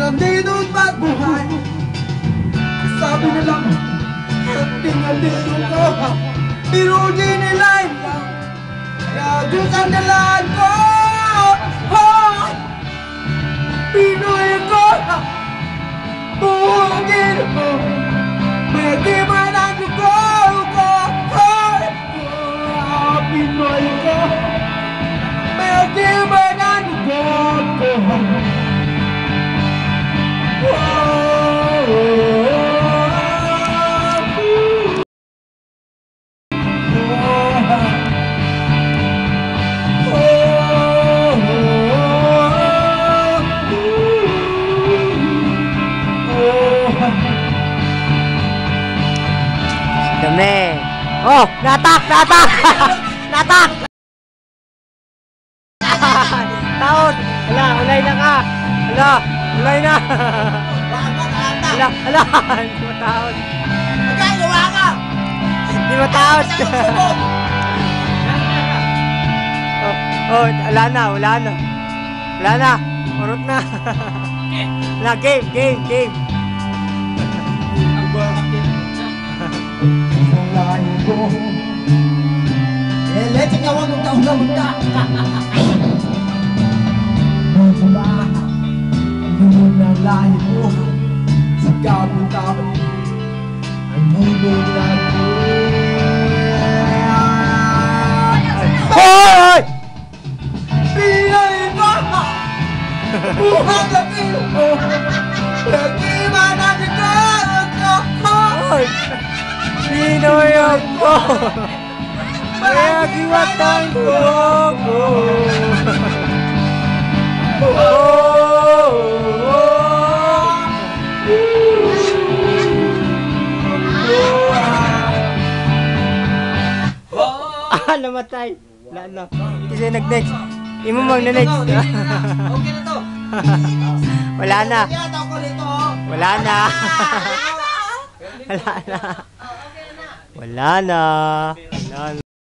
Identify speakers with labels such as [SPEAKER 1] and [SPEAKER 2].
[SPEAKER 1] nandito't magbuhay. Sabi nila, handing-handing ko, pero di nila ilang. Kaya Diyos ang dalaan ko, Pinoy ko, buhugin mo. May di man ang dugo ko, Pinoy ko. May di man ang dugo ko.
[SPEAKER 2] Dami. Oh, natak! Natak! Natak! Taon! Hala, ulay na ka! Hala, ulay na! Hala, hala! Hindi mataon!
[SPEAKER 1] Magay, gawa ka!
[SPEAKER 2] Hindi mataon! Oh, wala na, wala na! Wala na! Urot na! Wala, game, game, game!
[SPEAKER 1] Let's go on the magda. Na lahi mo sa kapitao ang mundo natin.
[SPEAKER 2] Hoy!
[SPEAKER 1] Pinay mo! Buhang lakil mo! Nagima na nito!
[SPEAKER 2] Hoy! Pinoy ako! Kaya giwatan ko ako! Namatay! Wala na. Kasi nag-next. Imo mag-next.
[SPEAKER 1] Okay na to.
[SPEAKER 2] Wala na. Wala na.
[SPEAKER 1] Wala na.
[SPEAKER 2] Wala na. Wala na. Wala na.